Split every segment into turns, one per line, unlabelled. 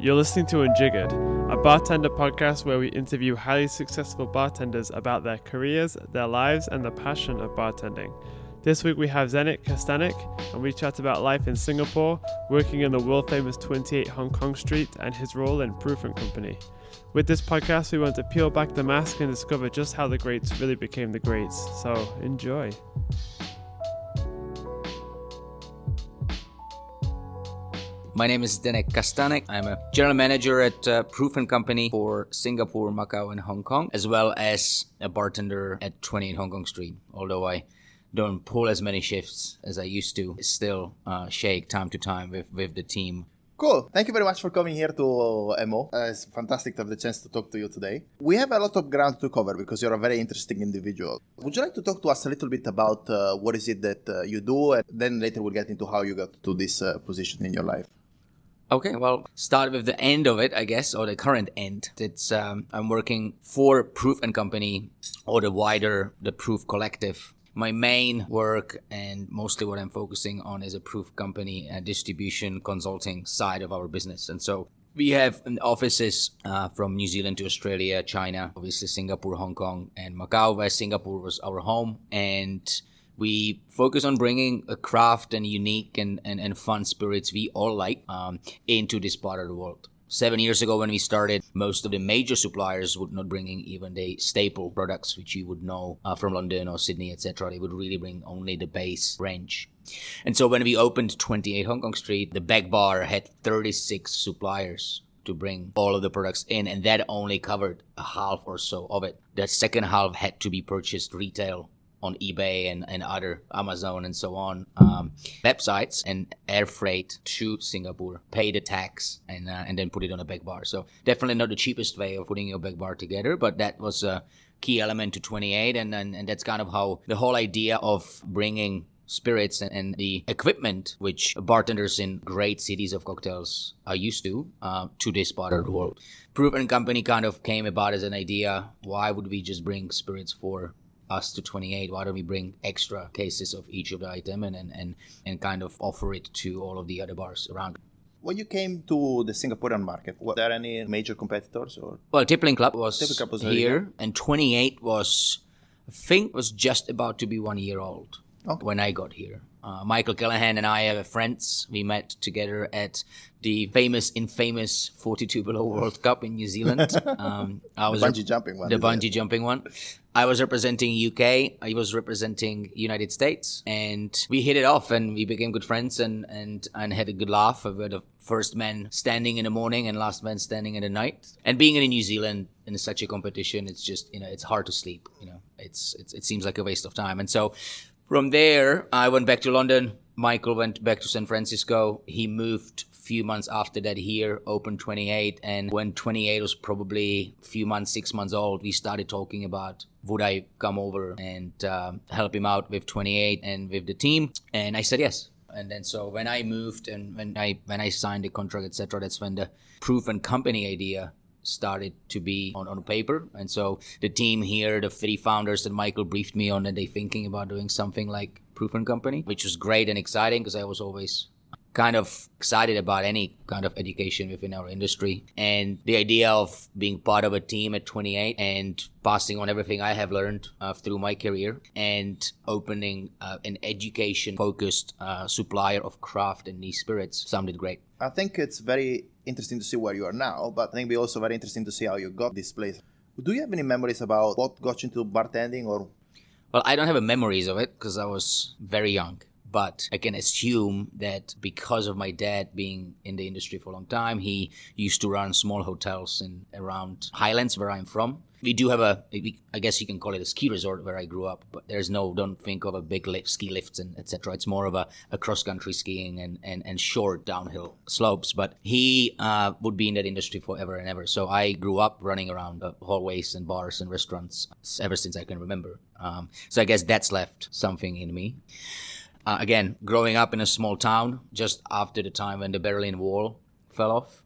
You're listening to Unjiggered, a bartender podcast where we interview highly successful bartenders about their careers, their lives, and the passion of bartending. This week we have Zdenek Kastanek, and we chat about life in Singapore, working in the world-famous 28 Hong Kong Street, and his role in Proof & Company. With this podcast, we want to peel back the mask and discover just how the greats really became the greats. So, enjoy.
My name is Zdenek Kastanek. I'm a general manager at Proof & Company for Singapore, Macau, and Hong Kong, as well as a bartender at 28 Hong Kong Street. Although I don't pull as many shifts as I used to, still shake time to time with the team.
Cool. Thank you very much for coming here to MO. It's fantastic to have the chance to talk to you today. We have a lot of ground to cover because you're a very interesting individual. Would you like to talk to us a little bit about what is it that you do? And then later we'll get into how you got to this position in your life.
Okay, well, start with the end of it, I guess, or the current end. It's I'm working for Proof & Company, or the Proof Collective. My main work and mostly what I'm focusing on is a Proof Company distribution consulting side of our business. And so we have offices from New Zealand to Australia, China, obviously Singapore, Hong Kong, and Macau, where Singapore was our home. And we focus on bringing a craft and unique and fun spirits we all like into this part of the world. 7 years ago when we started, most of the major suppliers would not bring in even the staple products which you would know from London or Sydney, etc. They would really bring only the base range. And so when we opened 28 Hong Kong Street, the back bar had 36 suppliers to bring all of the products in, and that only covered a half or so of it. The second half had to be purchased retail on eBay and other Amazon and so on websites, and air freight to Singapore, pay the tax, and then put it on a back bar. So definitely not the cheapest way of putting your back bar together, but that was a key element to 28, and that's kind of how the whole idea of bringing spirits and the equipment which bartenders in great cities of cocktails are used to this part of the world. Proof & Company kind of came about as an idea. Why would we just bring spirits for us to 28? Why don't we bring extra cases of each of the item and kind of offer it to all of the other bars around?
When you came to the Singaporean market, were there any major competitors? Or?
Well, Tippling Club was here,
here,
and 28 was just about to be 1 year old when I got here. Michael Callahan and I are friends. We met together at the infamous 42 Below World Cup in New Zealand. I was
bungee jumping one.
The bungee jumping one. I was representing UK. I was representing United States, and we hit it off, and we became good friends, and had a good laugh. We were the first man standing in the morning and last man standing in the night. And being in New Zealand in such a competition, it's just it's hard to sleep. It seems like a waste of time, and so. From there, I went back to London. Michael went back to San Francisco. He moved a few months after that here, opened 28. And when 28 was probably a few months, 6 months old, we started talking about would I come over and help him out with 28 and with the team. And I said yes. And then so when I moved and when I signed the contract, etc., that's when the Proof & Company idea started to be on paper. And so the team here, the 3 founders that Michael briefed me on, and they thinking about doing something like Proof & Company, which was great and exciting because I was always kind of excited about any kind of education within our industry. And the idea of being part of a team at 28 and passing on everything I have learned through my career and opening an education-focused supplier of craft and niche spirits sounded great.
I think it's very interesting to see where you are now, but I think it'll be also very interesting to see how you got this place. Do you have any memories about what got you into bartending? Or?
Well, I don't have memories of it because I was very young. But I can assume that because of my dad being in the industry for a long time, he used to run small hotels in around Highlands, where I'm from. We do have I guess you can call it a ski resort where I grew up, but don't think of a big ski lifts and etc. It's more of a cross-country skiing and short downhill slopes. But he would be in that industry forever and ever. So I grew up running around the hallways and bars and restaurants ever since I can remember. So I guess that's left something in me. Again, growing up in a small town, just after the time when the Berlin Wall fell off,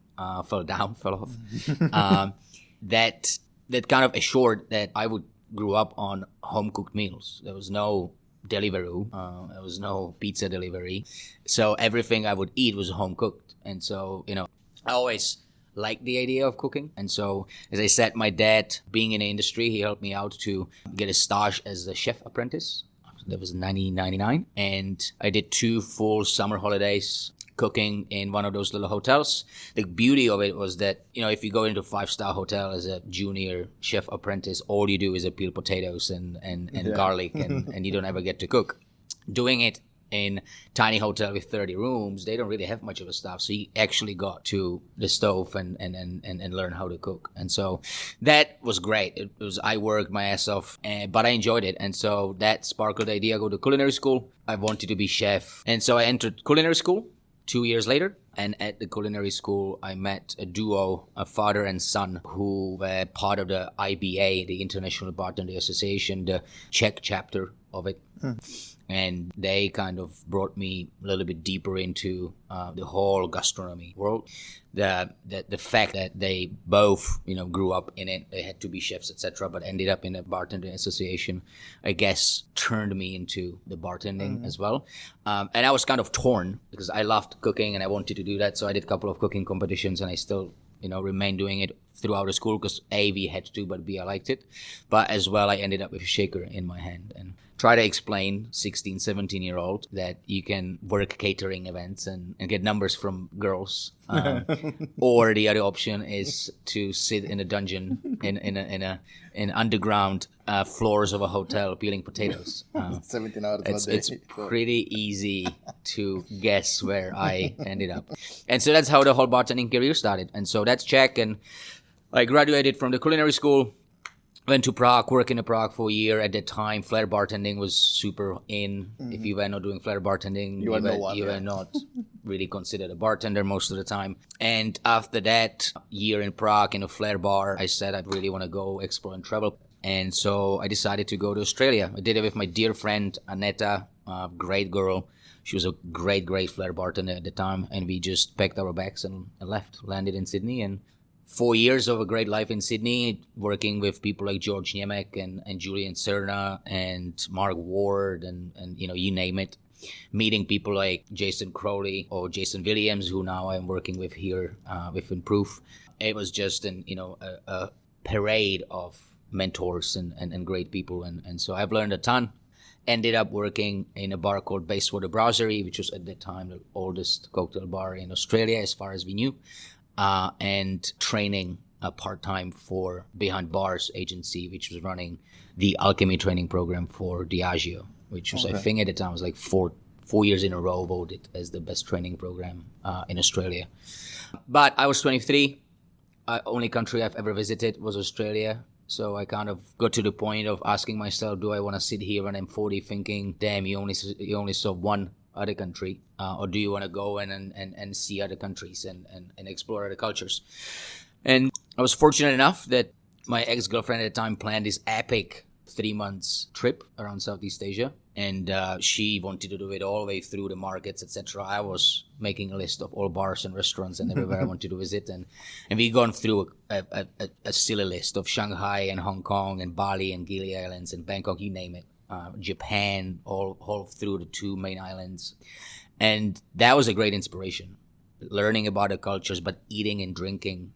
that kind of assured that I would grow up on home-cooked meals. There was no Deliveroo, there was no pizza delivery, so everything I would eat was home-cooked. And so, I always liked the idea of cooking. And so, as I said, my dad, being in the industry, he helped me out to get a stage as a chef apprentice. That was 1999. And I did 2 full summer holidays cooking in one of those little hotels. The beauty of it was that, if you go into a 5-star hotel as a junior chef apprentice, all you do is peel potatoes and garlic and you don't ever get to cook. Doing it in tiny hotel with 30 rooms, they don't really have much of a staff. So you actually got to the stove and learn how to cook. And so that was great. I worked my ass off, but I enjoyed it. And so that sparked the idea, go to culinary school. I wanted to be chef. And so I entered culinary school 2 years later. And at the culinary school, I met a duo, a father and son, who were part of the IBA, the International Bartending Association, the Czech chapter of it. And they kind of brought me a little bit deeper into the whole gastronomy world. The fact that they both, grew up in it, they had to be chefs, etc., but ended up in a bartending association, I guess, turned me into the bartending as well. And I was kind of torn because I loved cooking and I wanted to do that. So I did a couple of cooking competitions and I still, remained doing it throughout the school because A, we had to, but B, I liked it. But as well, I ended up with a shaker in my hand and try to explain 16, 17-year-old that you can work catering events and get numbers from girls. Or the other option is to sit in a dungeon in underground floors of a hotel peeling potatoes.
17 hours a day.
It's pretty easy to guess where I ended up. And so that's how the whole bartending career started. And so that's Czech. And I graduated from the culinary school. Went to Prague, worked in Prague for a year. At that time, flair bartending was super in. If you were not doing flair bartending, you were not really considered a bartender most of the time. And after that year in Prague in a flair bar, I said I'd really want to go explore and travel. And so I decided to go to Australia. I did it with my dear friend, Aneta, a great girl. She was a great flair bartender at the time. And we just packed our bags and left, landed in Sydney, and 4 years of a great life in Sydney, working with people like George Niemek and Julian Cerna and Mark Ward and you name it. Meeting people like Jason Crowley or Jason Williams, who now I'm working with here with Improve. It was just a parade of mentors and great people. And so I've learned a ton. Ended up working in a bar called Bayswater Brasserie, which was at that time the oldest cocktail bar in Australia as far as we knew. And training part-time for Behind Bars agency, which was running the alchemy training program for Diageo, which was, I think at the time, was like four years in a row voted as the best training program in Australia. But I was 23. Only country I've ever visited was Australia. So I kind of got to the point of asking myself, do I want to sit here when I'm 40 thinking, damn, you only saw one other country, or do you want to go and see other countries and explore other cultures? And I was fortunate enough that my ex-girlfriend at the time planned this epic 3 months trip around Southeast Asia, and she wanted to do it all the way through the markets, etc. I was making a list of all bars and restaurants and everywhere I wanted to visit, and we gone through a silly list of Shanghai and Hong Kong and Bali and Gili Islands and Bangkok, you name it. Japan, all through the 2 main islands. And that was a great inspiration. Learning about the cultures, but eating and drinking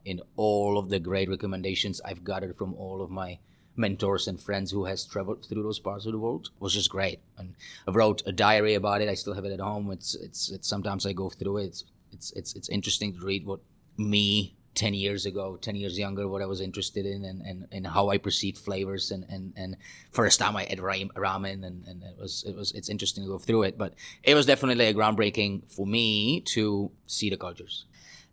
in all of the great recommendations I've gathered from all of my mentors and friends who has traveled through those parts of the world was just great. And I wrote a diary about it. I still have it at home. It's sometimes I go through it. It's interesting to read what me 10 years ago, 10 years younger, what I was interested in and how I perceived flavors and first time I ate ramen and it's interesting to go through it, but it was definitely a groundbreaking for me to see the cultures.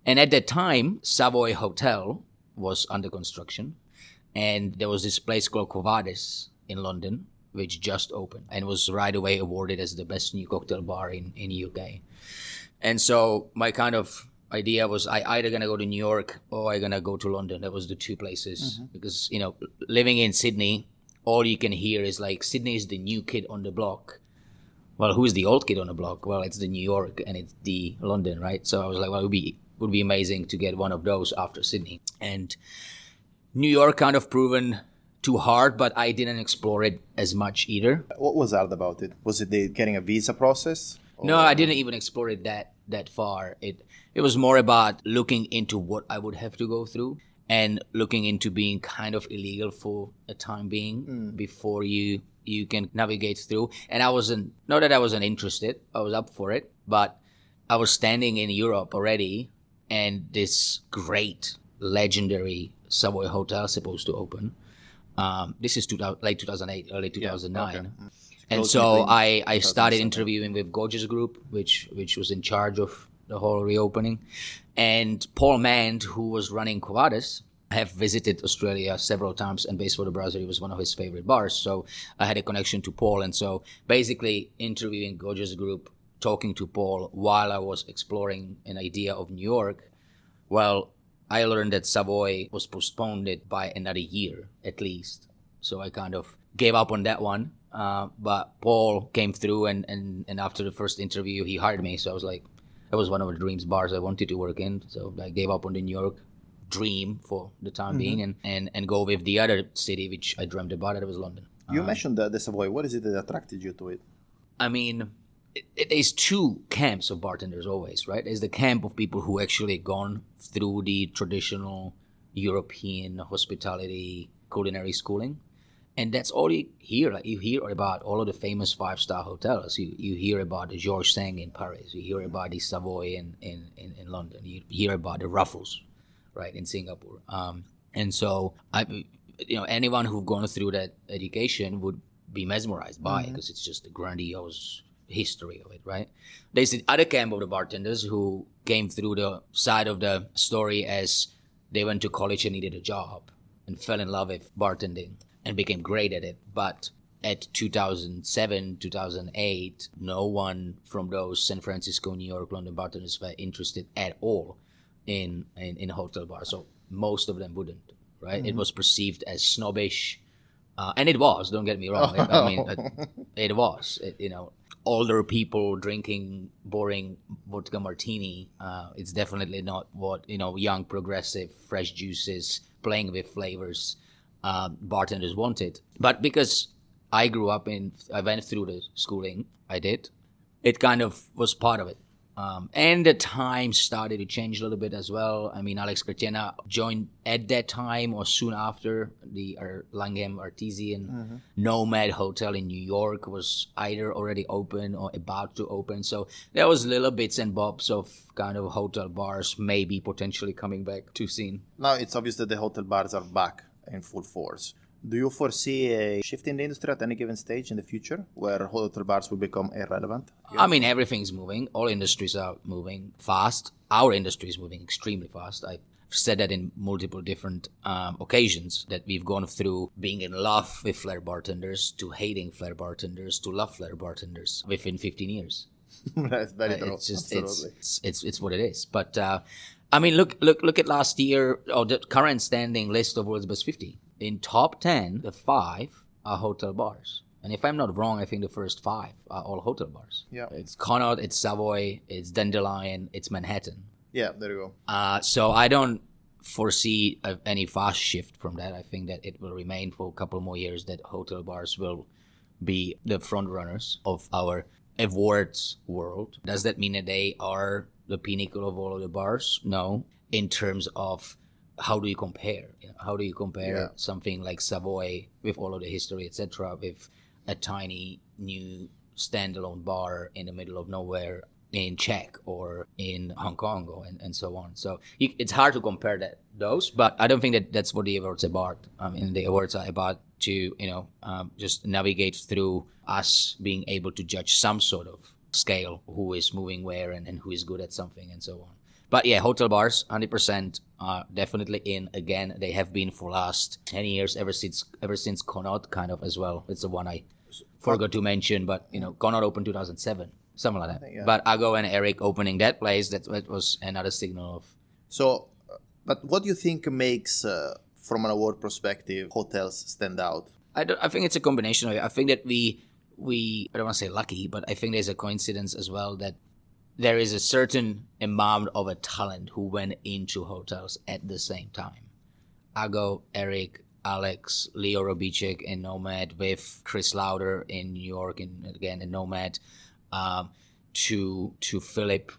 And at that time, Savoy Hotel was under construction and there was this place called Covades in London, which just opened and was right away awarded as the best new cocktail bar in UK. And so my kind of idea was I either gonna go to New York or I gonna go to London. That was the 2 places because living in Sydney, all you can hear is like Sydney is the new kid on the block. Well, who's the old kid on the block? Well, it's the New York and it's the London, right? So I was like, well, it would be amazing to get one of those after Sydney. And New York kind of proven too hard, but I didn't explore it as much either.
What was hard about it? Was it the getting a visa process?
No, I didn't even explore it that that far. It was more about looking into what I would have to go through and looking into being kind of illegal for a time being before you can navigate through. And not that I wasn't interested, I was up for it, but I was standing in Europe already, and this great, legendary Savoy hotel supposed to open. This is late 2008, early 2009. Yeah, okay. And so I started interviewing with Gorgeous Group, which was in charge of the whole reopening. And Paul Mand, who was running Quavadas, have visited Australia several times, and Base for the Brasserie was one of his favorite bars. So I had a connection to Paul. And so basically interviewing Gorgeous Group, talking to Paul while I was exploring an idea of New York, well, I learned that Savoy was postponed by another year at least. So I kind of gave up on that one. But Paul came through, and after the first interview, he hired me. So I was like, that was one of the dreams bars I wanted to work in. So I gave up on the New York dream for the time being and go with the other city, which I dreamt about. It was London.
You mentioned the Savoy. What is it that attracted you to it?
I mean, there's two camps of bartenders always, right? There's the camp of people who actually gone through the traditional European hospitality culinary schooling. And that's all you hear. Like, you hear about all of the famous 5-star hotels. You hear about the Georges Seng in Paris. You hear about the Savoy in London. You hear about the Ruffles, right, in Singapore. And so anyone who've gone through that education would be mesmerized by it, because it's just a grandiose history of it, right? There's the other camp of the bartenders who came through the side of the story as they went to college and needed a job and fell in love with bartending and became great at it. But at 2007, 2008, no one from those San Francisco, New York, London bartenders were interested at all in hotel bars. So most of them wouldn't, right? It was perceived as snobbish. And it was, don't get me wrong. It was. Older people drinking boring vodka martini. It's definitely not what, young, progressive, fresh juices, playing with flavors, bartenders wanted. But because I went through the schooling, it kind of was part of it. And the time started to change a little bit as well. I mean, Alex Cretena joined at that time or soon after. The Langham Artesian Nomad Hotel in New York was either already open or about to open. So there was little bits and bobs of kind of hotel bars maybe potentially coming back to scene.
Now it's obvious that the hotel bars are back in full force. Do you foresee a shift in the industry at any given stage in the future where hotel bars will become irrelevant?
I mean, everything's moving. All industries are moving fast. Our industry is moving extremely fast. I've said that in multiple different occasions, that we've gone through being in love with flair bartenders to hating flair bartenders to love flair bartenders within 15 years.
That's very true.
It's just, it's what it is. But I mean, look at last year, or the current standing list of world's best 50. In top 10, the 5 are hotel bars. And if I'm not wrong, I think the first 5 are all hotel bars.
Yeah.
It's Connaught, it's Savoy, it's Dandelion, it's Manhattan.
Yeah, there you go.
So I don't foresee any fast shift from that. I think that it will remain for a couple more years, that hotel bars will be the front runners of our awards world. Does that mean that they are the pinnacle of all of the bars? No. In terms of how do you compare? How do you compare something like Savoy with all of the history, etc., with a tiny new standalone bar in the middle of nowhere in Czech or in Hong Kong and so on? So it's hard to compare those, but I don't think that that's what the awards are about. I mean, the awards are about to just navigate through us being able to judge some sort of scale, who is moving where and who is good at something and so on. But yeah, hotel bars, 100% are definitely in again. They have been for last 10 years, ever since Connaught kind of as well. It's the one I forgot to mention, but Connaught opened 2007, something like that. Yeah. But Ago and Eric opening that place, that was another signal of.
So, but what do you think makes, from an award perspective, hotels stand out?
I think it's a combination of it. I think that we I don't want to say lucky, but I think there's a coincidence as well that there is a certain amount of a talent who went into hotels at the same time. Ago, Eric, Alex, Leo Robicek in Nomad, with Chris Lauder in New York, and again in Nomad, to Philip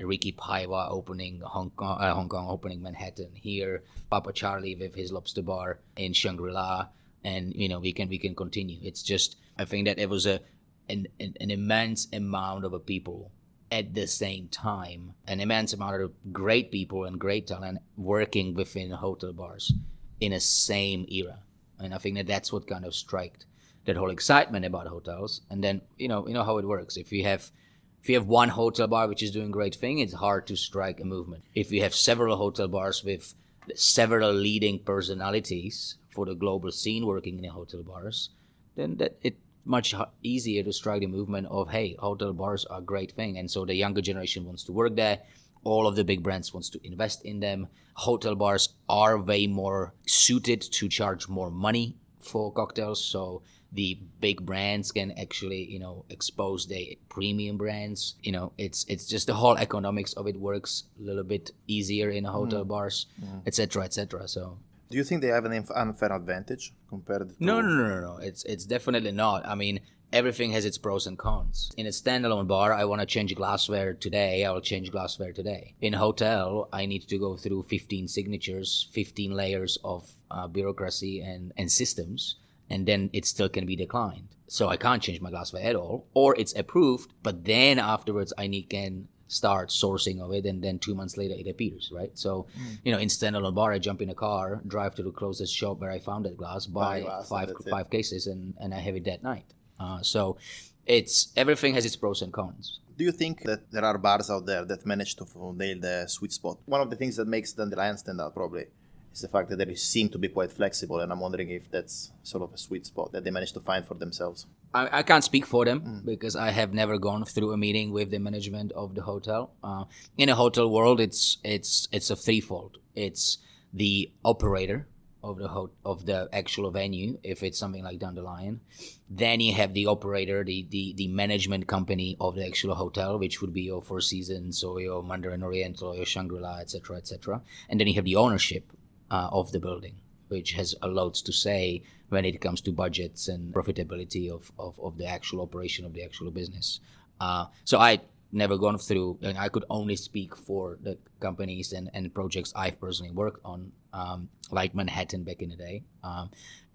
Ricky Paiva opening Hong Kong opening Manhattan here, Papa Charlie with his lobster bar in Shangri-La, and we can continue. It's just, I think that it was an immense amount of people at the same time, an immense amount of great people and great talent working within hotel bars in a same era. And I think that that's what kind of struck that whole excitement about hotels. And then you know how it works. If you have one hotel bar which is doing a great thing, it's hard to strike a movement. If you have several hotel bars with several leading personalities for the global scene working in the hotel bars, then that it much easier to strike the movement of, hey, hotel bars are a great thing. And so the younger generation wants to work there. All of the big brands wants to invest in them. Hotel bars are way more suited to charge more money for cocktails. So the big brands can actually, expose their premium brands. It's just the whole economics of it works a little bit easier in hotel bars, etc., etc. So,
do you think they have an unfair advantage compared to...
No. It's definitely not. I mean, everything has its pros and cons. In a standalone bar, I want to change glassware today, I will change glassware today. In a hotel, I need to go through 15 signatures, 15 layers of bureaucracy and systems, and then it still can be declined. So I can't change my glassware at all, or it's approved, but then afterwards I can start sourcing of it, and then 2 months later it appears, right? So, in standalone bar, I jump in a car, drive to the closest shop where I found that glass, buy five cases, and I have it that night. So everything has its pros and cons.
Do you think that there are bars out there that manage to nail the sweet spot? One of the things that makes Dandelion stand out probably is the fact that they seem to be quite flexible, and I'm wondering if that's sort of a sweet spot that they manage to find for themselves.
I can't speak for them because I have never gone through a meeting with the management of the hotel. In a hotel world, it's a threefold. It's the operator of the actual venue, if it's something like Dandelion. Then you have the operator, the management company of the actual hotel, which would be your Four Seasons or your Mandarin Oriental or your Shangri-La, etc., etc. And then you have the ownership of the building, which has a lot to say when it comes to budgets and profitability of the actual operation of the actual business. So I never gone through, and I could only speak for the companies and projects I've personally worked on, like Manhattan back in the day.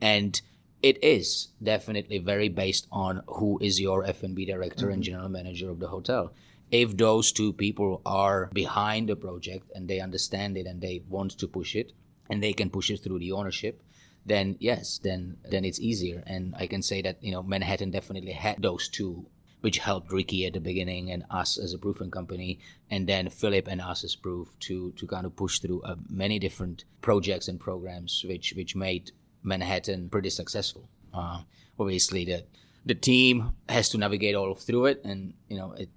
And it is definitely very based on who is your F&B director and general manager of the hotel. If those two people are behind the project and they understand it and they want to push it, and they can push it through the ownership, then yes, then it's easier. And I can say that, Manhattan definitely had those two, which helped Ricky at the beginning and us as a proofing company, and then Philip and us as proof to kind of push through many different projects and programs, which made Manhattan pretty successful. Obviously, the team has to navigate all through it, and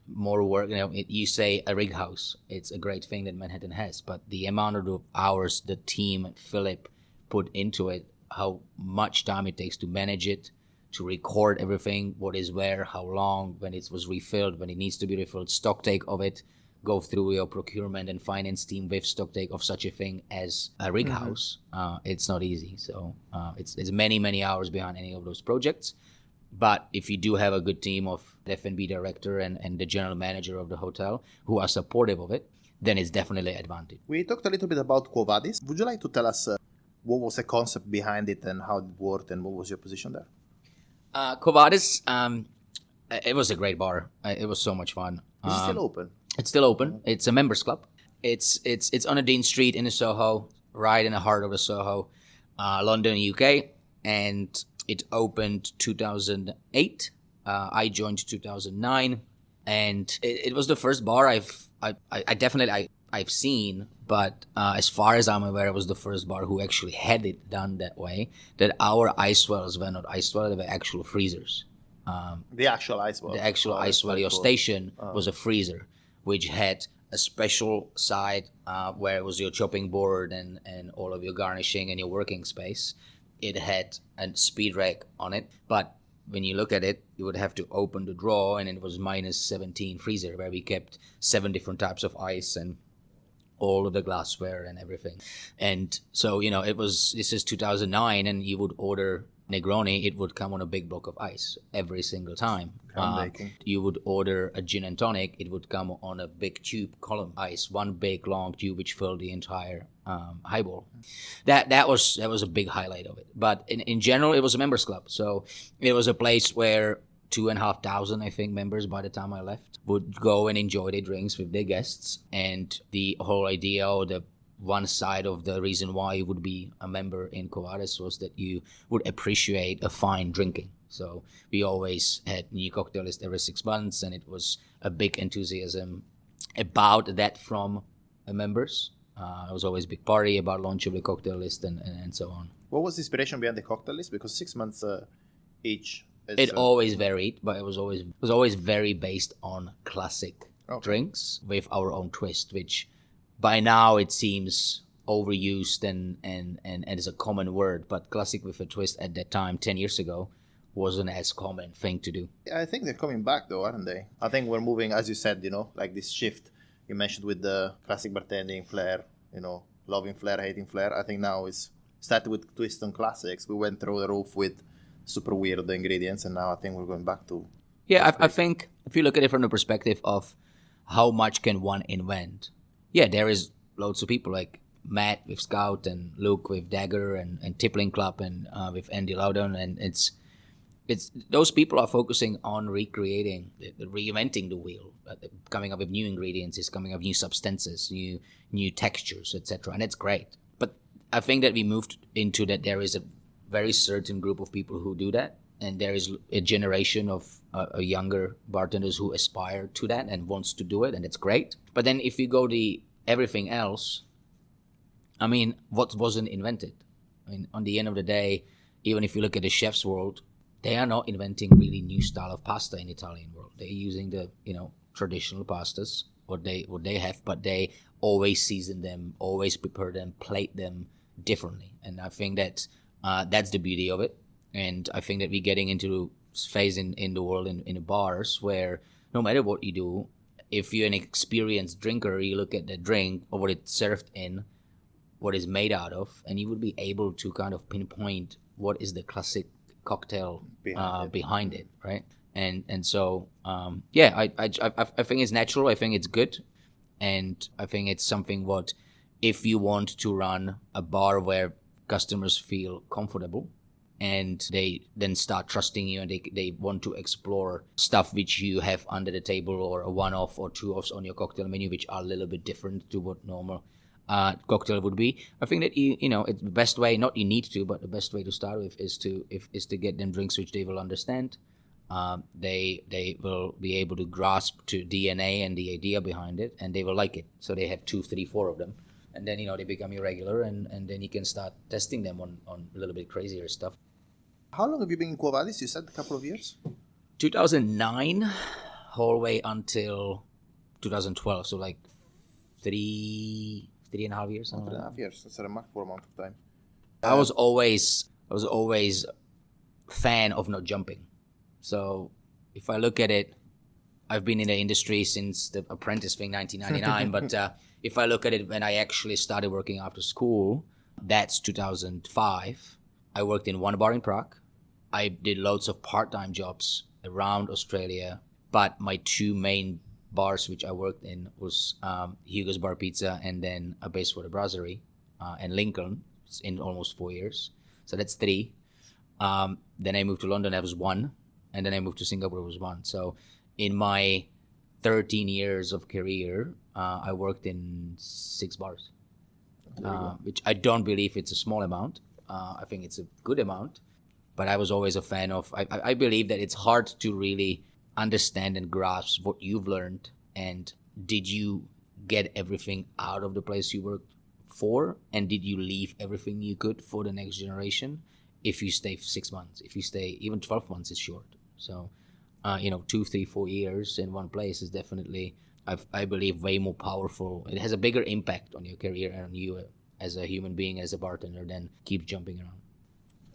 more work. You say a rig house, it's a great thing that Manhattan has, but the amount of hours the team and Philip put into it, how much time it takes to manage it, to record everything, what is where, how long, when it was refilled, when it needs to be refilled, stock take of it, go through your procurement and finance team with stock take of such a thing as a rig house. It's not easy. So it's many hours behind any of those projects. But if you do have a good team of F&B director and the general manager of the hotel who are supportive of it, then it's definitely an advantage.
We talked a little bit about Quo Vadis. Would you like to tell us what was the concept behind it and how it worked and what was your position there?
Quo Vadis, it was a great bar. It was so much fun.
Is it still open?
It's still open. It's a members club. It's on a Dean Street in the Soho, right in the heart of the Soho, London, UK, and it opened 2008. I joined 2009, and it was the first bar I've seen, but as far as I'm aware, it was the first bar who actually had it done that way. That our ice wells were not ice wells; they were actual freezers.
The actual ice well.
The actual ice well. Your station was a freezer, which had a special side where it was your chopping board and all of your garnishing and your working space. It had a speed rack on it, but when you look at it, you would have to open the drawer, and it was -17 freezer where we kept 7 different types of ice and all of the glassware and everything. And so, this is 2009, and you would order Negroni, it would come on a big block of ice every single time.
Groundbreaking.
You would order a gin and tonic, it would come on a big tube column ice, one big long tube which filled the entire highball. That was a big highlight of it. But in general, it was a members club, so it was a place where 2,500, I think, members by the time I left would go and enjoy their drinks with their guests. And the whole idea, or the one side of the reason why you would be a member in Quo Vadis, was that you would appreciate a fine drinking. So we always had new cocktail list every 6 months, and it was a big enthusiasm about that from members. It was always a big party about launch of the cocktail list and so on.
What was the inspiration behind the cocktail list? Because 6 months each.
It always varied, but it was always very based on classic drinks with our own twist, which by now it seems overused and is a common word. But classic with a twist at that time, 10 years ago, wasn't as common thing to do.
I think they're coming back though, aren't they? I think we're moving, as you said, like this shift you mentioned with the classic bartending flair, loving flair, hating flair. I think now it's started with twist and classics. We went through the roof with super weird ingredients, and now I think we're going back to...
Yeah, I think if you look at it from the perspective of how much can one invent, there is loads of people like Matt with Scout and Luke with Dagger and Tippling Club and with Andy Loudon, and it's those people are focusing on recreating, reinventing the wheel, coming up with new ingredients, is coming up with new substances, new textures, etc., and it's great. But I think that we moved into that there is a very certain group of people who do that, and there is a generation of younger bartenders who aspire to that and wants to do it, and it's great. But then if you go the everything else, I mean, what wasn't invented? I mean, on the end of the day, even if you look at the chef's world, they are not inventing really new style of pasta in the Italian world. They're using the traditional pastas, what they have, but they always season them, always prepare them, plate them differently, and I think that. That's the beauty of it, and I think that we're getting into a phase in the world in the bars where no matter what you do, if you're an experienced drinker, you look at the drink or what it's served in, what it's made out of, and you would be able to kind of pinpoint what is the classic cocktail behind it, right? And so I think it's natural. I think it's good, and I think it's something what if you want to run a bar where customers feel comfortable and they then start trusting you, and they want to explore stuff which you have under the table, or a one-off or two-offs on your cocktail menu which are a little bit different to what normal cocktail would be. I think that it's the best way, not you need to, but the best way to start with is to get them drinks which they will understand. They will be able to grasp to DNA and the idea behind it, and they will like it. So they have 2, 3, 4 of them. And then, they become irregular, and then you can start testing them on a little bit crazier stuff.
How long have you been in Quo Vadis? You said a couple of years?
2009, whole way until 2012. So like three and a half years.
3.5 years. That's a remarkable amount of time.
I was always fan of not jumping. So if I look at it, I've been in the industry since the apprentice thing, 1999, but... if I look at it, when I actually started working after school, that's 2005. I worked in one bar in Prague. I did loads of part-time jobs around Australia, but my 2 main bars which I worked in was Hugo's Bar Pizza and then a Base for the Brasserie and Lincoln in almost 4 years. So that's 3. Then I moved to London, that was 1. And then I moved to Singapore, it was 1. So in my 13 years of career, I worked in 6 bars, which I don't believe it's a small amount. I think it's a good amount, but I was always a fan of, I believe that it's hard to really understand and grasp what you've learned, and did you get everything out of the place you worked for, and did you leave everything you could for the next generation? If you stay 6 months, if you stay even 12 months, it's short. So 2, 3, 4 years in one place is definitely, I believe, way more powerful. It has a bigger impact on your career and on you as a human being, as a bartender, than keep jumping around.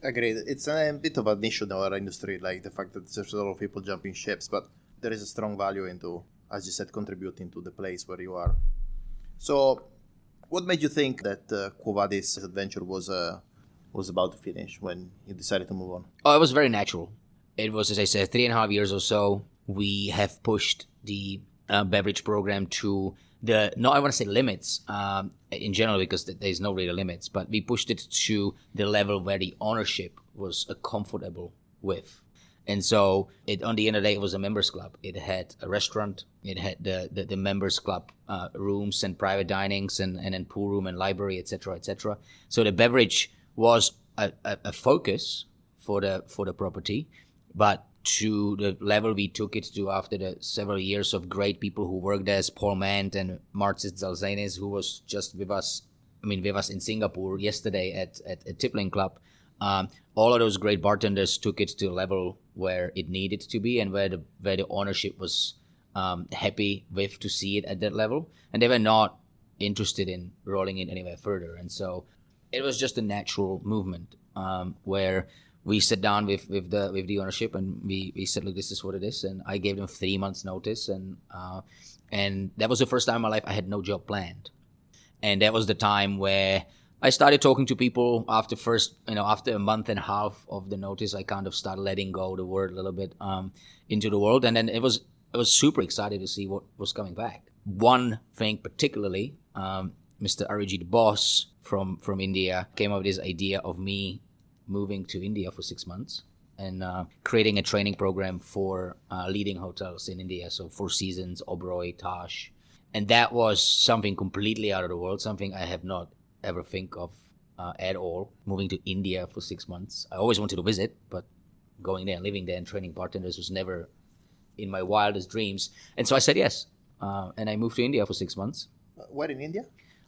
Agreed. It's a bit of a niche in our industry, like the fact that there's a lot of people jumping ships, but there is a strong value into, as you said, contributing to the place where you are. So what made you think that Quo Vadis adventure was was about to finish when you decided to move on?
Oh, it was very natural. It was, as I said, 3.5 years or so. We have pushed the beverage program to I want to say limits in general, because there's no real limits, but we pushed it to the level where the ownership was comfortable with. And so on the end of the day, it was a members club. It had a restaurant. It had the members club rooms and private dinings and then pool room and library, etc., etc. So the beverage was a focus for the property, but to the level we took it to after the several years of great people who worked there, as Paul Mant and Marcis Zalzenes, who was just with us in Singapore yesterday at Tippling Club. All of those great bartenders took it to a level where it needed to be, and where the ownership was happy with to see it at that level, and they were not interested in rolling it anywhere further. And so it was just a natural movement where we sat down with the ownership, and we said, look, this is what it is. And I gave them 3 months notice, and that was the first time in my life I had no job planned. And that was the time where I started talking to people after a month and a half of the notice. I kind of started letting go the word a little bit into the world. And then I was super excited to see what was coming back. One thing particularly, Mr. Arijit Bose from India came up with this idea of me moving to India for 6 months and creating a training program for leading hotels in India. So Four Seasons, Oberoi, Taj. And that was something completely out of the world, something I have not ever think of at all. Moving to India for 6 months. I always wanted to visit, but going there and living there and training bartenders was never in my wildest dreams. And so I said yes. And I moved to India for 6 months.
Where in India?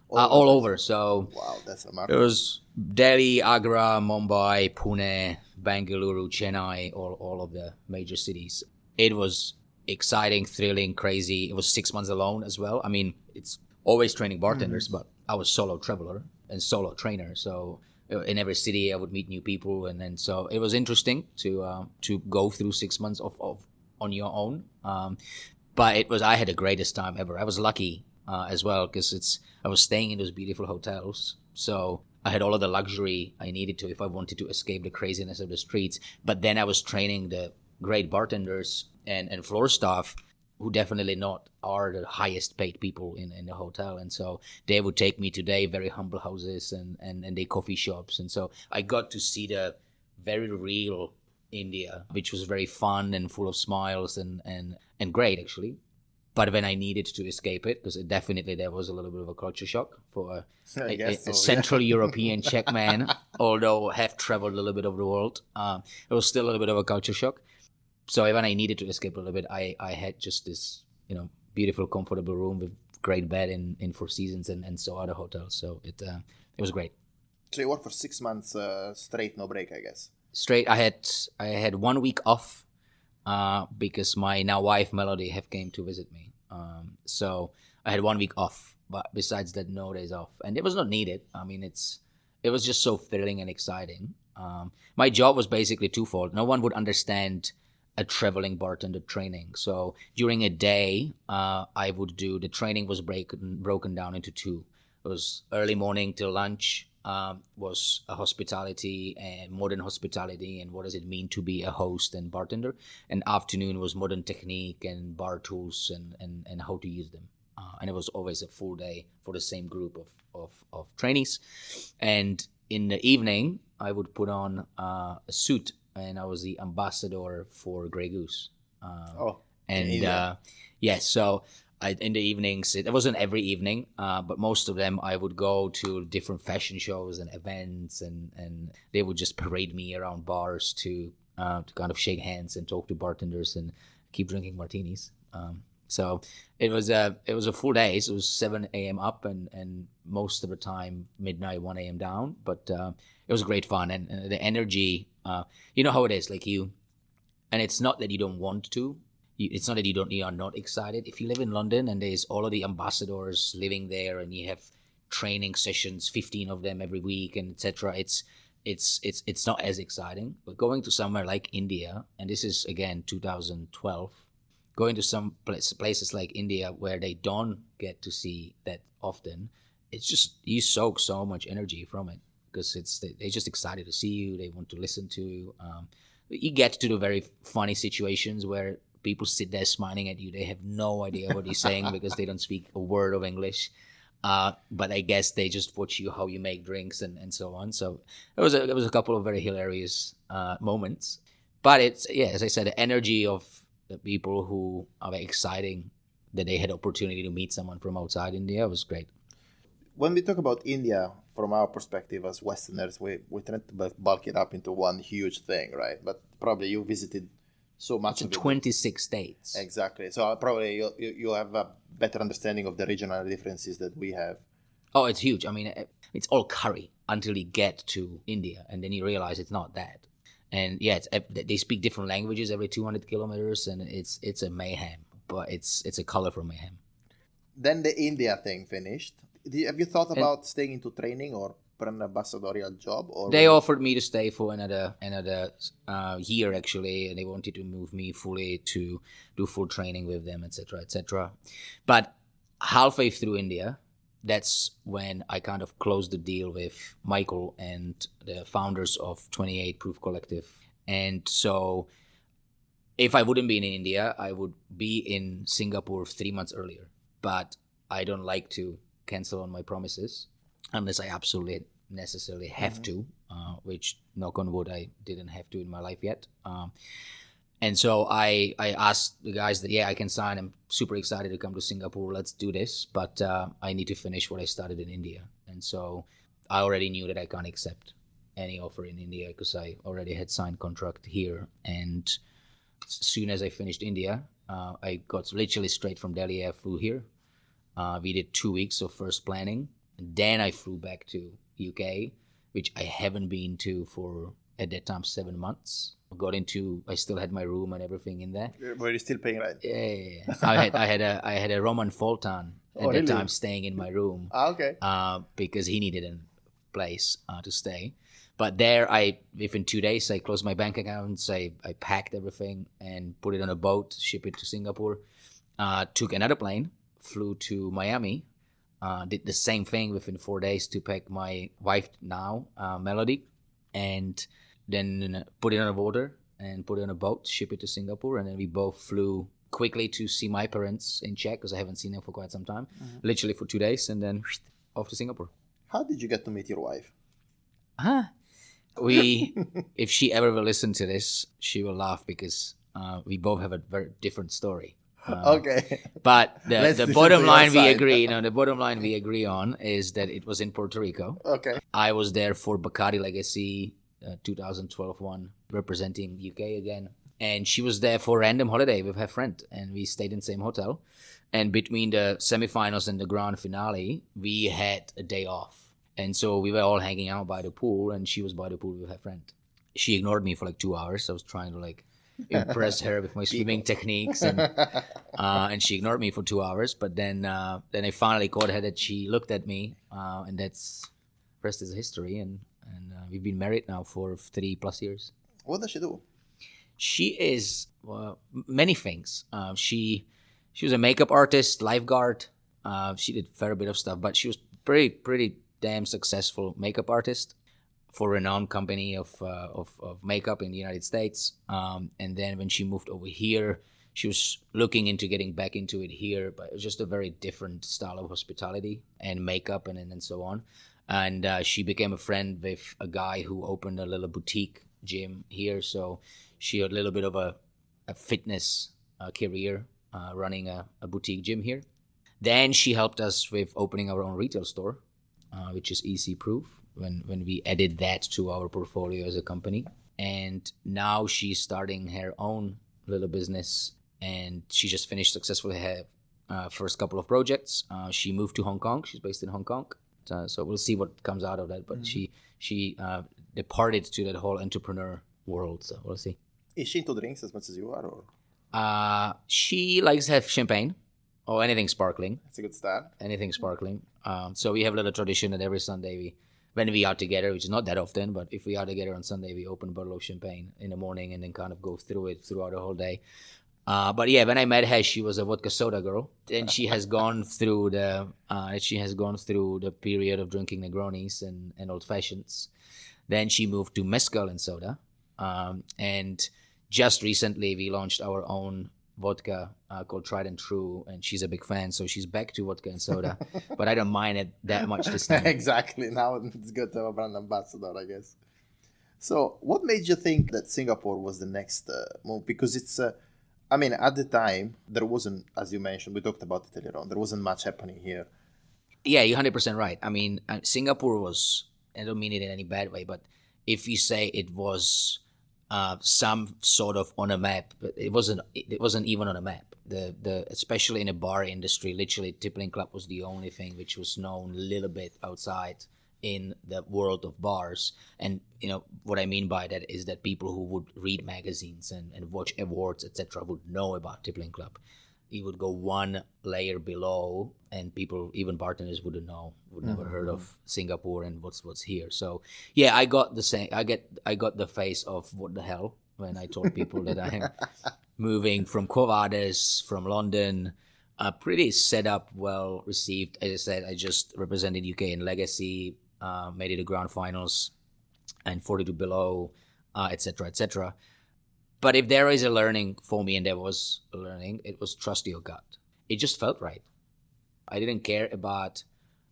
All over. So
wow, that's
it
remarkable.
was Delhi, Agra, Mumbai, Pune, Bengaluru, Chennai, all of the major cities. It was exciting, thrilling, crazy. It was 6 months alone as well. I mean, it's always training bartenders, but I was solo traveler and solo trainer. So in every city I would meet new people, and then so it was interesting to go through 6 months of on your own. But I had the greatest time ever. I was lucky as well, because I was staying in those beautiful hotels, so I had all of the luxury I needed to if I wanted to escape the craziness of the streets. But then I was training the great bartenders and floor staff, who definitely not are the highest paid people in the hotel. And so they would take me to their very humble houses and their coffee shops. And so I got to see the very real India, which was very fun and full of smiles and great, actually. But when I needed to escape it, because there was a little bit of a culture shock for a Central European Czech man, although I have traveled a little bit of the world, it was still a little bit of a culture shock. So when I needed to escape a little bit, I had just this, beautiful, comfortable room with great bed in Four Seasons and so other hotels. So it was great.
So you worked for 6 months straight, no break, I guess.
Straight. I had 1 week off because my now wife Melody have came to visit me. So I had 1 week off, but besides that, no days off, and it was not needed. I mean, it was just so thrilling and exciting. My job was basically twofold. No one would understand a traveling bartender training. So during a day, I would do, the training was broken down into two. It was early morning till lunch, was a hospitality and modern hospitality and what does it mean to be a host and bartender. And afternoon was modern technique and bar tools and how to use them. And it was always a full day for the same group of trainees. And in the evening, I would put on a suit, and I was the ambassador for Grey Goose. So in the evenings, it wasn't every evening, but most of them I would go to different fashion shows and events, and they would just parade me around bars to kind of shake hands and talk to bartenders and keep drinking martinis. So it was a full day. So it was 7 a.m. up and most of the time midnight, 1 a.m. down. But it was great fun, and the energy. You know how it is, and it's not that you don't want to. It's not that you are not excited. If you live in London and there's all of the ambassadors living there, and you have training sessions, 15 of them every week, and etc. It's not as exciting. But going to somewhere like India, and this is again 2012. Going to some places like India where they don't get to see that often, it's just, you soak so much energy from it. because they're just excited to see you. They want to listen to you. You get to the very funny situations where people sit there smiling at you. They have no idea what you're saying because they don't speak a word of English. But I guess they just watch you how you make drinks and so on. So it was a couple of very hilarious moments. But it's, as I said, the energy of the people who are very exciting that they had opportunity to meet someone from outside India was great.
When we talk about India, from our perspective as Westerners, we tend to bulk it up into one huge thing, right? But probably you visited so much of it.
26 states.
Exactly. So probably you have a better understanding of the regional differences that we have.
Oh, it's huge. I mean, it's all curry until you get to India, and then you realize it's not that. And they speak different languages every 200 kilometers, and it's a mayhem. But it's a colorful mayhem.
Then the India thing finished. Have you thought about staying into training or for an ambassadorial job? Or
they offered me to stay for another year, actually, and they wanted to move me fully to do full training with them, etc., etc. But halfway through India, that's when I kind of closed the deal with Michael and the founders of 28 Proof Collective. And so if I wouldn't be in India, I would be in Singapore 3 months earlier. But I don't like to cancel on my promises unless I absolutely necessarily have to, which, knock on wood, I didn't have to in my life yet. And so I asked the guys that, I can sign. I'm super excited to come to Singapore. Let's do this. But I need to finish what I started in India. And so I already knew that I can't accept any offer in India because I already had signed contract here. And as soon as I finished India, I got literally straight from Delhi. I flew here. We did 2 weeks of first planning. And then I flew back to UK, which I haven't been to for, at that time, 7 months. I still had my room and everything in there.
Were you still paying rent?
Yeah. I had a Roman Fulton at that time staying in my room.
Okay.
Because he needed a place to stay. But there, within 2 days, I closed my bank accounts. I packed everything and put it on a boat, ship it to Singapore. Took another plane, flew to Miami. Did the same thing within 4 days to pack my wife now, Melody, and then put it on a water and put it on a boat, ship it to Singapore, and then we both flew quickly to see my parents in Czech because I haven't seen them for quite some time, literally for 2 days, and then off to Singapore.
How did you get to meet your wife?
If she ever will listen to this, she will laugh because we both have a very different story.
Okay.
But the bottom line we agree, the bottom line we agree on is that it was in Puerto Rico.
Okay.
I was there for Bacardi Legacy 2012 one, representing UK again. And she was there for a random holiday with her friend. And we stayed in the same hotel. And between the semifinals and the grand finale, we had a day off. And so we were all hanging out by the pool, and she was by the pool with her friend. She ignored me for 2 hours. I was trying to impress her with my swimming techniques, and she ignored me for 2 hours. But then I finally caught her that she looked at me, and that's rest is history. And we've been married now for 3+ years.
What does she do?
She is many things. She was a makeup artist, lifeguard. She did a fair bit of stuff, but she was pretty damn successful makeup artist for a renowned company of makeup in the United States. And then when she moved over here, she was looking into getting back into it here, but it was just a very different style of hospitality and makeup and so on. And she became a friend with a guy who opened a little boutique gym here. So she had a little bit of a fitness career running a boutique gym here. Then she helped us with opening our own retail store, which is EC Proof, when we added that to our portfolio as a company. And now she's starting her own little business, and she just finished successfully her first couple of projects. She moved to Hong Kong. She's based in Hong Kong. So we'll see what comes out of that. But she departed to that whole entrepreneur world. So we'll see.
Is she into drinks as much as you are? Or?
She likes to have champagne or anything sparkling.
That's a good start.
Anything sparkling. So we have a little tradition that every Sunday when we are together, which is not that often, but if we are together on Sunday, we open a bottle of champagne in the morning and then kind of go through it throughout the whole day. But yeah, when I met her, she was a vodka soda girl, and she has gone through the period of drinking Negronis and old fashions. Then she moved to mezcal and soda, and just recently we launched our own vodka called Tried and True, and she's a big fan, so she's back to vodka and soda. But I don't mind it that much this time.
Exactly. Now it's good to have a brand ambassador, I guess. So, what made you think that Singapore was the next move? Because it's, I mean, at the time, there wasn't, as you mentioned, we talked about it earlier on, there wasn't much happening here.
Yeah, you're 100% right. I mean, Singapore was, I don't mean it in any bad way, but if you say it was some sort of on a map, but it wasn't even on a map. Especially in the bar industry, literally Tippling Club was the only thing which was known a little bit outside in the world of bars. And you know what I mean by that is that people who would read magazines and watch awards, etc., would know about Tippling Club. You would go one layer below, and people, even bartenders, would never heard of Singapore and what's here. So yeah, I got the face of what the hell when I told people that I am moving from Quo Vadis, from London. Pretty set up, well received. As I said, I just represented UK in Legacy, made it to grand finals, and 42 below, etc., etc. But if there is a learning for me, and there was a learning, it was trust your gut. It just felt right. I didn't care about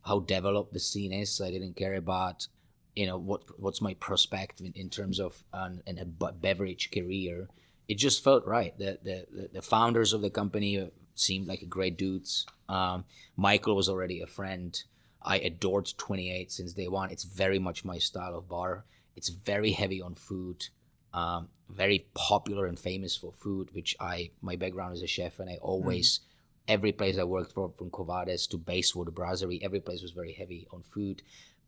how developed the scene is. I didn't care about, you know, what's my prospect in terms of a beverage career. It just felt right. The founders of the company seemed like great dudes. Michael was already a friend. I adored 28 since day one. It's very much my style of bar. It's very heavy on food. Very popular and famous for food, which my background is a chef, and I always, every place I worked for, from Quo Vadis to Basewood, Brasserie, every place was very heavy on food,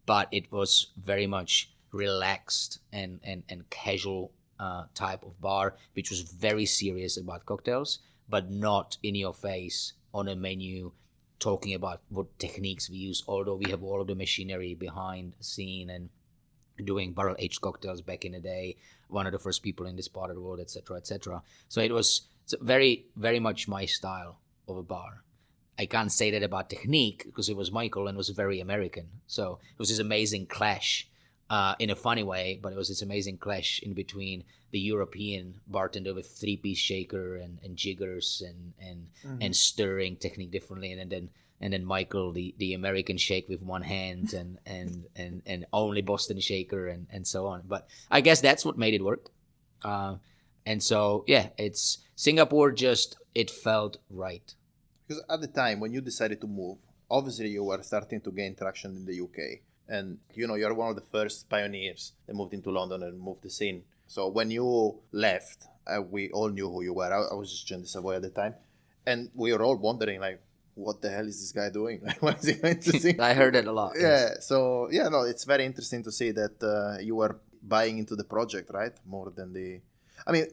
but it was very much relaxed and casual type of bar, which was very serious about cocktails, but not in your face on a menu talking about what techniques we use, although we have all of the machinery behind the scene and doing barrel-aged cocktails back in the day, one of the first people in this part of the world, etc., etc. So it's very, very much my style of a bar. I can't say that about technique because it was Michael and it was very American. So it was this amazing clash in a funny way, but it was this amazing clash in between the European bartender with three-piece shaker and jiggers and stirring technique differently, and then Michael, the American shake with one hand and only Boston shaker and so on. But I guess that's what made it work. And so, yeah, it's Singapore, it felt right.
Because at the time when you decided to move, obviously you were starting to gain traction in the UK. And, you know, you're one of the first pioneers that moved into London and moved the scene. So when you left, we all knew who you were. I was just John de Savoy at the time. And we were all wondering, like, what the hell is this guy doing? What is he going to sing?
I heard it a lot.
Yeah.
Yes.
So, yeah, no, it's very interesting to see that you were buying into the project, right? More than I mean,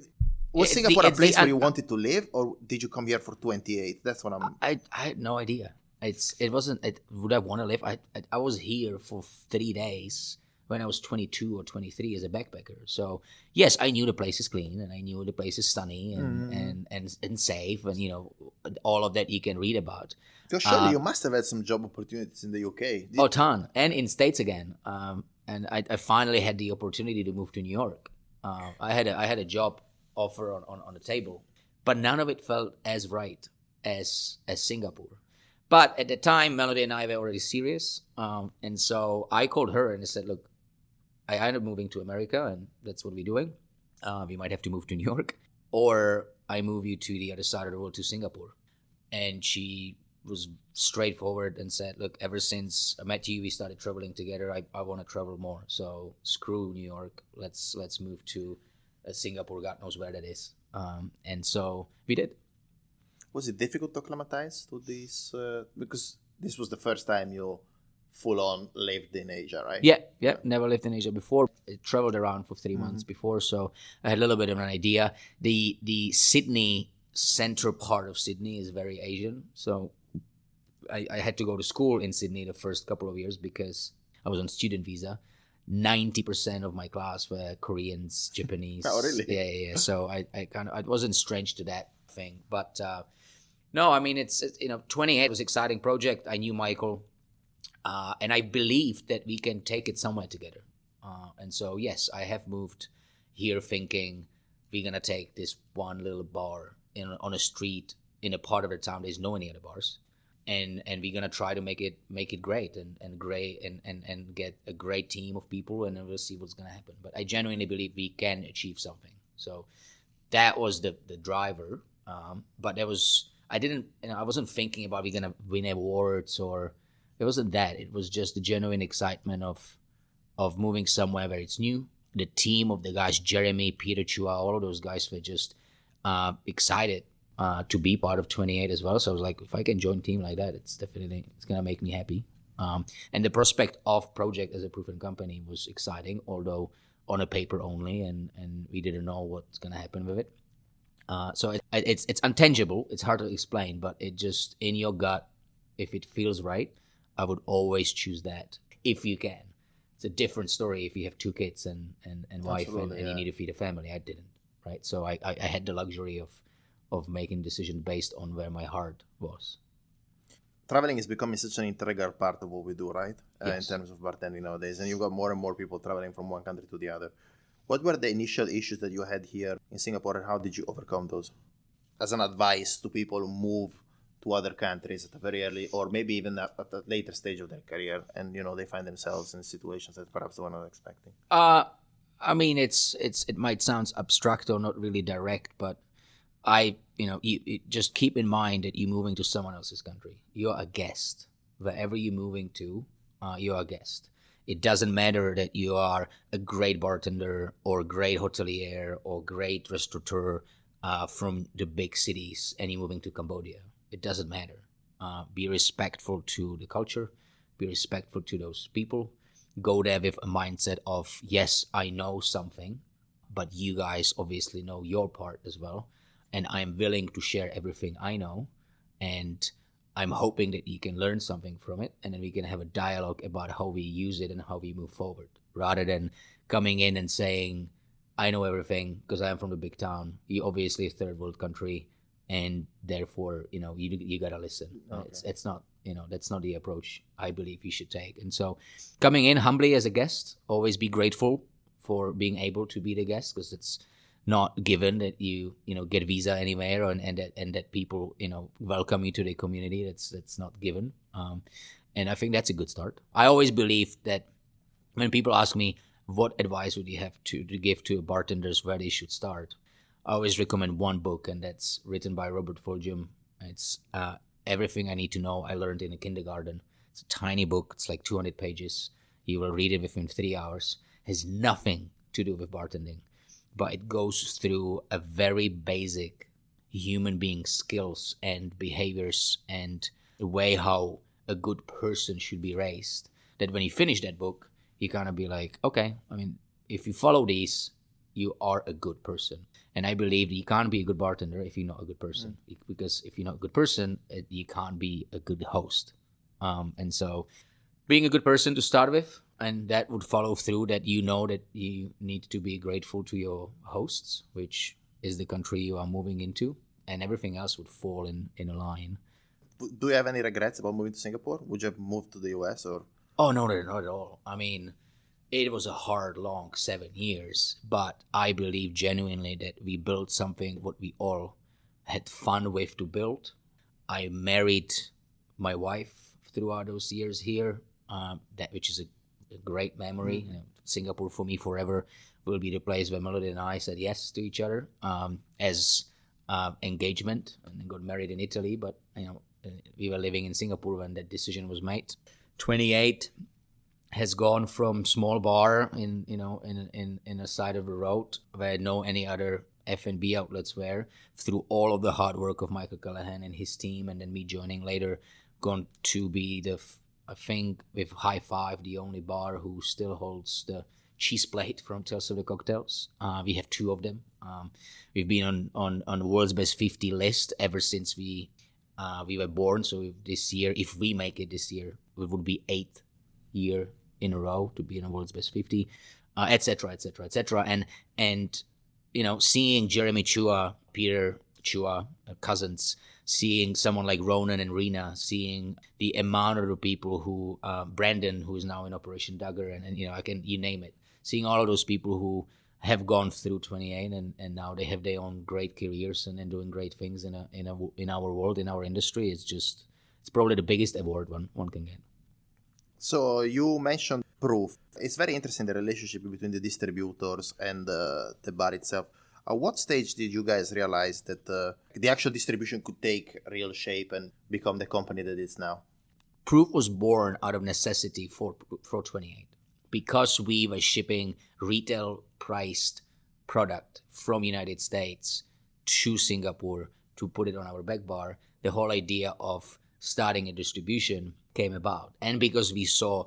was Singapore a place where you wanted to live, or did you come here for 28? That's what
I had no idea. It wasn't. Would I want to live? I was here for 3 days when I was 22 or 23 as a backpacker. So yes, I knew the place is clean, and I knew the place is sunny and safe, and you know all of that you can read about.
So surely you must have had some job opportunities in the UK.
Oh, ton, and in States again. And I finally had the opportunity to move to New York. I had a job offer on the table, but none of it felt as right as Singapore. But at the time, Melody and I were already serious. And so I called her and I said, look, I ended up moving to America, and that's what we're doing. We might have to move to New York, or I move you to the other side of the world, to Singapore. And she was straightforward and said, look, ever since I met you, we started traveling together. I want to travel more. So screw New York. Let's move to Singapore. God knows where that is. And so we did.
Was it difficult to acclimatize to this? Because this was the first time you full-on lived in Asia, right?
Yeah. Never lived in Asia before. I traveled around for 3 months before, so I had a little bit of an idea. The Sydney, central part of Sydney is very Asian, so I had to go to school in Sydney the first couple of years because I was on student visa. 90% of my class were Koreans, Japanese.
Oh, really?
Yeah. So I wasn't strange to that. thing. But no, I mean, it's 28 was an exciting project. I knew Michael, and I believed that we can take it somewhere together. And so, yes, I have moved here thinking we're going to take this one little bar on a street in a part of the town. There's no any other bars. And we're going to try to make it great and get a great team of people, and then we'll see what's going to happen. But I genuinely believe we can achieve something. So that was the driver. But I wasn't thinking about we're going to win awards, or it wasn't that. It was just the genuine excitement of moving somewhere where it's new. The team of the guys, Jeremy, Peter Chua, all of those guys were just excited to be part of 28 as well. So I was like, if I can join a team like that, it's going to make me happy. And the prospect of project as a proven company was exciting, although on a paper only, and we didn't know what's going to happen with it. So it's intangible. It's hard to explain, but it just, in your gut, if it feels right, I would always choose that if you can. It's a different story if you have 2 kids and wife and you need to feed a family. I didn't, right? So I had the luxury of making decisions based on where my heart was.
Traveling is becoming such an integral part of what we do, right?
Yes.
In terms of bartending nowadays. And you've got more and more people traveling from one country to the other. What were the initial issues that you had here in Singapore, and how did you overcome those? As an advice to people who move to other countries at a very early, or maybe even at a later stage of their career, and they find themselves in situations that perhaps they were not expecting.
I mean, it might sound abstract or not really direct, but you just keep in mind that you're moving to someone else's country. You're a guest. Wherever you're moving to, you're a guest. It doesn't matter that you are a great bartender or a great hotelier or great restaurateur from the big cities and you're moving to Cambodia. It doesn't matter. Be respectful to the culture. Be respectful to those people. Go there with a mindset of, yes, I know something, but you guys obviously know your part as well. And I'm willing to share everything I know. And I'm hoping that you can learn something from it. And then we can have a dialogue about how we use it and how we move forward. Rather than coming in and saying, I know everything because I'm from the big town. You're obviously a third world country. And therefore, you got to listen. Okay. It's not, that's not the approach I believe you should take. And so coming in humbly as a guest, always be grateful for being able to be the guest, because it's not given that you get visa anywhere and that people welcome you to the community. That's not given, and I think that's a good start. I always believe that when people ask me what advice would you have to give to bartenders where they should start, I always recommend one book, and that's written by Robert Fulghum. It's Everything I Need to Know I Learned in a Kindergarten. It's a tiny book. It's like 200 pages. You will read it within 3 hours. Has nothing to do with bartending, but it goes through a very basic human being skills and behaviors and the way how a good person should be raised. That when you finish that book, you kind of be like, okay, I mean, if you follow these, you are a good person. And I believe that you can't be a good bartender if you're not a good person. Because if you're not a good person, you can't be a good host. And so being a good person to start with, and that would follow through that that you need to be grateful to your hosts, which is the country you are moving into, and everything else would fall in a line.
Do you have any regrets about moving to Singapore? Would you have moved to the US or?
Oh, no, not at all. I mean, it was a hard, long 7 years, but I believe genuinely that we built something what we all had fun with to build. I married my wife throughout those years here, which is a great memory. Singapore for me forever will be the place where Melody and I said yes to each other as engagement, and then got married in Italy. But we were living in Singapore when that decision was made. 28 has gone from small bar in a side of the road where no any other F&B outlets were, through all of the hard work of Michael Callahan and his team, and then me joining later, gone to be I think with High Five, the only bar who still holds the cheese plate from Tales of the Cocktails. We have 2 of them. We've been on the world's best 50 list ever since we were born. So this year, if we make it this year, it would be 8th year in a row to be in the world's best 50, etc., etc., etc. And seeing Jeremy Chua, Peter Chua, cousins, seeing someone like Ronan and Rena, seeing the amount of the people who, Brandon, who is now in Operation Duggar, and you name it, seeing all of those people who have gone through 28 and now they have their own great careers and doing great things in our world, in our industry. It's probably the biggest award one can get.
So you mentioned Proof. It's very interesting, the relationship between the distributors and the bar itself. At what stage did you guys realize that the actual distribution could take real shape and become the company that it's now?
Proof was born out of necessity for 28. Because we were shipping retail priced product from United States to Singapore to put it on our back bar, the whole idea of starting a distribution came about. And because we saw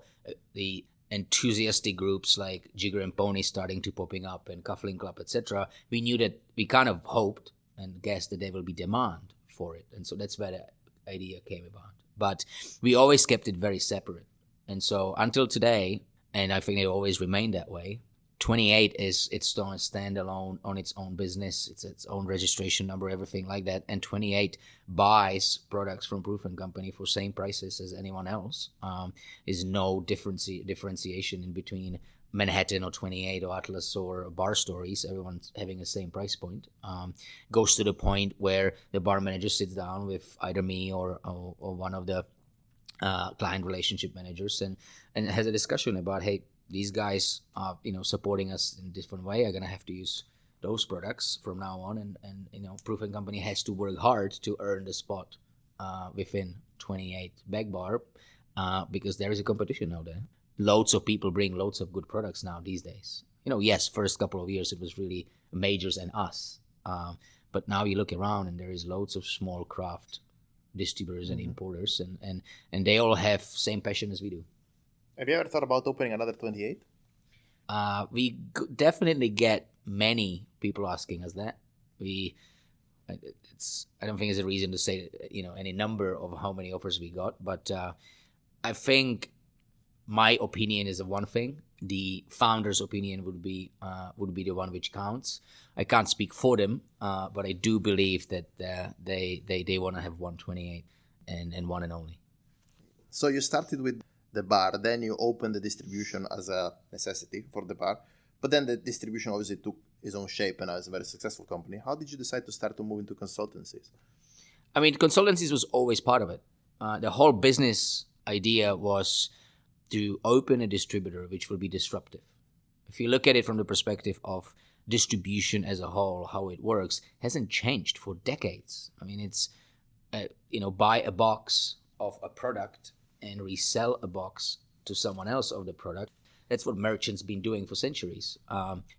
the enthusiastic groups like Jigger and Pony starting to popping up and Cuffling Club, etc., we knew that we kind of hoped and guessed that there will be demand for it. And so that's where the idea came about. But we always kept it very separate. And so until today, and I think it always remained that way, 28 is its own standalone on its own business. It's its own registration number, everything like that. And 28 buys products from Proof & Company for same prices as anyone else. Is no differentiation in between Manhattan or 28 or Atlas or Bar Stories. Everyone's having the same price point. Goes to the point where the bar manager sits down with either me or one of the client relationship managers and has a discussion about, hey, these guys are supporting us in a different way. Are gonna have to use those products from now on, and Proof & Company has to work hard to earn the spot within 28 back bar because there is a competition out there. Loads of people bring loads of good products now these days. Yes, first couple of years it was really majors and us, but now you look around and there is loads of small craft distributors and importers, and they all have same passion as we do.
Have you ever thought about opening another 28?
We definitely get many people asking us that. I don't think it's a reason to say any number of how many offers we got, but I think my opinion is one thing. The founder's opinion would be the one which counts. I can't speak for them, but I do believe that they want to have 128 and one and only.
So you started with the bar, then you opened the distribution as a necessity for the bar, but then the distribution obviously took its own shape and now it's a very successful company. How did you decide to start to move into consultancies?
I mean, consultancies was always part of it. The whole business idea was to open a distributor which will be disruptive. If you look at it from the perspective of distribution as a whole, how it works hasn't changed for decades. I mean, it's buy a box of a product and resell a box to someone else of the product. That's what merchants been doing for centuries.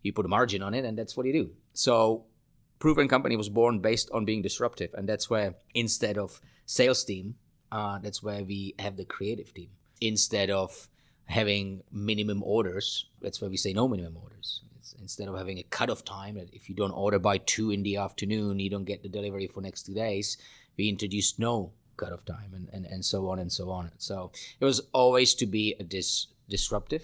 You put a margin on it and that's what you do. So Proof & Company was born based on being disruptive, and that's where instead of sales team, that's where we have the creative team. Instead of having minimum orders, that's why we say no minimum orders. Instead of having a cutoff time that if you don't order by 2 in the afternoon, you don't get the delivery for next 2 days, we introduced no cutoff time and so on and so on. So it was always to be a disruptive,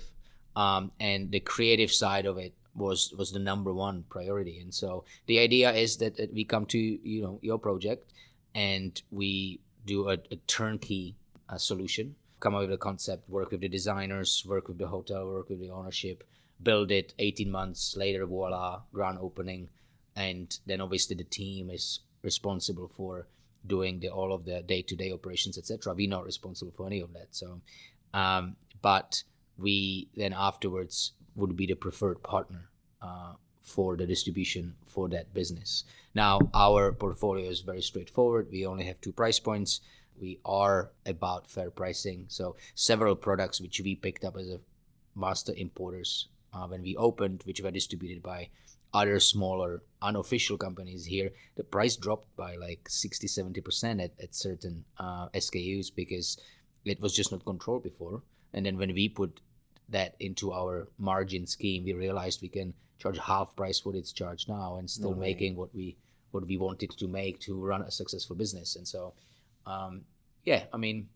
and the creative side of it was the number one priority. And so the idea is that we come to your project and we do a turnkey solution. Come up with a concept, work with the designers, work with the hotel, work with the ownership, build it. 18 months later, voila, grand opening. And then obviously the team is responsible for doing all of the day-to-day operations, etc. We're not responsible for any of that. So, but we then afterwards would be the preferred partner for the distribution for that business. Now, our portfolio is very straightforward. We only have 2 price points. We are about fair pricing. So several products which we picked up as a master importers when we opened, which were distributed by other smaller unofficial companies here, the price dropped by like 60-70% at certain SKUs because it was just not controlled before. And then when we put that into our margin scheme, we realized we can charge half price what it's charged now and still making what we wanted to make to run a successful business. And so I mean,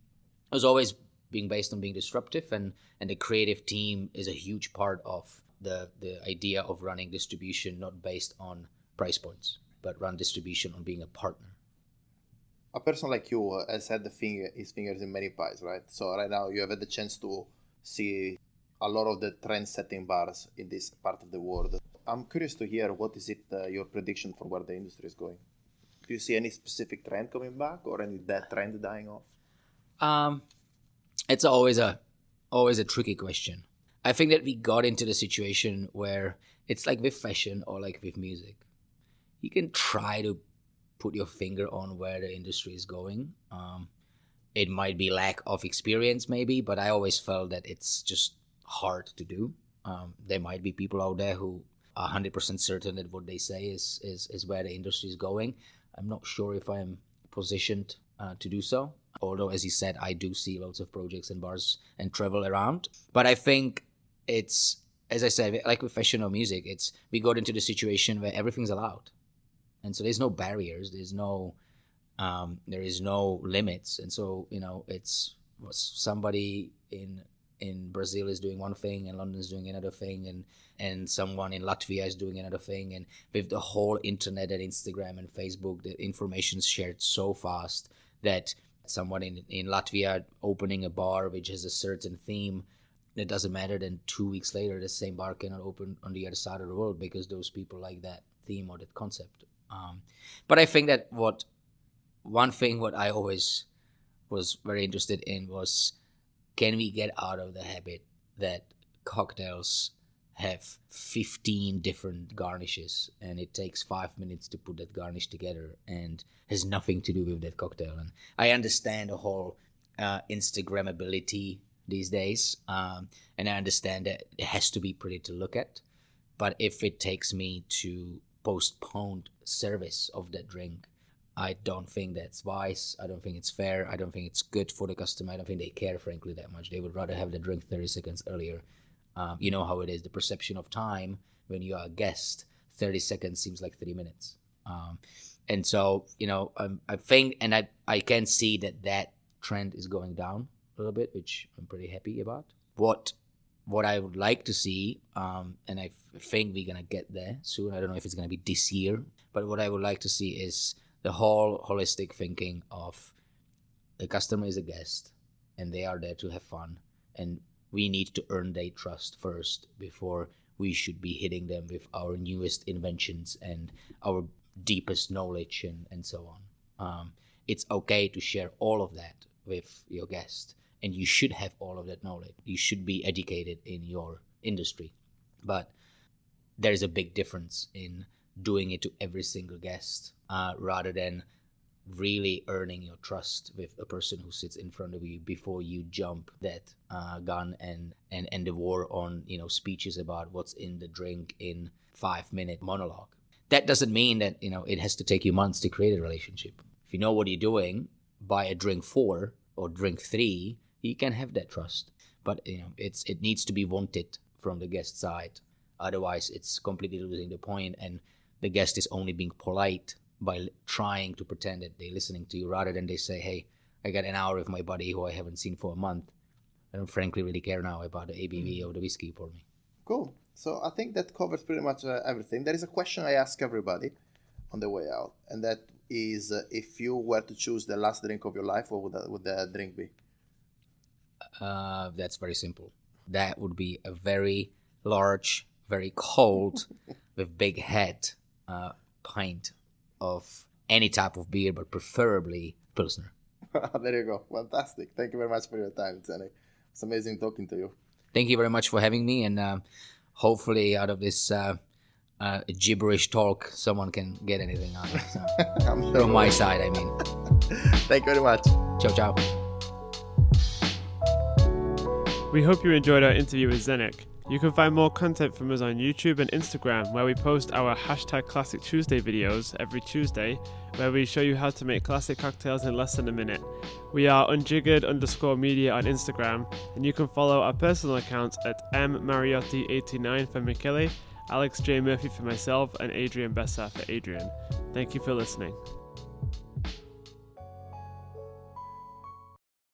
it was always being based on being disruptive, and the creative team is a huge part of the idea of running distribution, not based on price points. but run distribution on being a partner.
A person like you has had his fingers in many pies, right? So right now you have had the chance to see a lot of the trend-setting bars in this part of the world. I'm curious to hear what is it your prediction for where the industry is going. Do you see any specific trend coming back or any dead trend dying off?
It's always a tricky question. I think that we got into the situation where it's like with fashion or like with music. You can try to put your finger on where the industry is going. It might be lack of experience maybe, but I always felt that it's just hard to do. There might be people out there who are 100% certain that what they say is where the industry is going. I'm not sure if I'm positioned to do so. Although, as you said, I do see lots of projects and bars and travel around. But I think it's, as I said, like with fashion or music, we got into the situation where everything's allowed. And so there's no barriers, there is no limits. And so, it's somebody in Brazil is doing one thing and London is doing another thing and someone in Latvia is doing another thing. And with the whole internet and Instagram and Facebook, the information's shared so fast that someone in Latvia opening a bar which has a certain theme, it doesn't matter. Then 2 weeks later, the same bar cannot open on the other side of the world because those people like that theme or that concept. But I think that what I always was very interested in was, can we get out of the habit that cocktails have 15 different garnishes and it takes 5 minutes to put that garnish together and has nothing to do with that cocktail? And I understand the whole Instagrammability these days, and I understand that it has to be pretty to look at. But if it takes me to postpone service of that drink, I don't think that's wise. I don't think it's fair. I don't think it's good for the customer. I don't think they care, frankly, that much. They would rather have the drink 30 seconds earlier. You know how it is. The perception of time when you are a guest, 30 seconds seems like 3 minutes. And so, I think, and I can see that trend is going down a little bit, which I'm pretty happy about. What I would like to see, and I think we're going to get there soon. I don't know if it's going to be this year, but what I would like to see is the whole holistic thinking of the customer is a guest and they are there to have fun. And we need to earn their trust first before we should be hitting them with our newest inventions and our deepest knowledge and so on. It's okay to share all of that with your guest. And you should have all of that knowledge. You should be educated in your industry. But there's a big difference in doing it to every single guest rather than really earning your trust with a person who sits in front of you before you jump that gun and the war on speeches about what's in the drink in 5-minute monologue. That doesn't mean that it has to take you months to create a relationship. If you know what you're doing, buy a drink 4 or drink 3, you can have that trust. But it needs to be wanted from the guest side. Otherwise, it's completely losing the point, and the guest is only being polite by trying to pretend that they're listening to you, rather than they say, hey, I got an hour with my buddy who I haven't seen for a month. I don't frankly really care now about the ABV of the whiskey for me.
Cool. So I think that covers pretty much everything. There is a question I ask everybody on the way out, and that is, if you were to choose the last drink of your life, what would the drink be?
That's very simple. That would be a very large, very cold, with big head pint of any type of beer, but preferably Pilsner.
There you go. Fantastic. Thank you very much for your time, Zdenek. It's amazing talking to you.
Thank you very much for having me, and hopefully out of this gibberish talk, someone can get anything out of it. So.
I'm sure
From my side, I mean.
Thank you very much.
Ciao, ciao.
We hope you enjoyed our interview with Zdenek. You can find more content from us on YouTube and Instagram, where we post our #Classic Tuesday videos every Tuesday, where we show you how to make classic cocktails in less than a minute. We are Unjiggered_media on Instagram, and you can follow our personal accounts at mmariotti89 for Michele, Alex J. Murphy for myself, and Adrian Bessa for Adrian. Thank you for listening.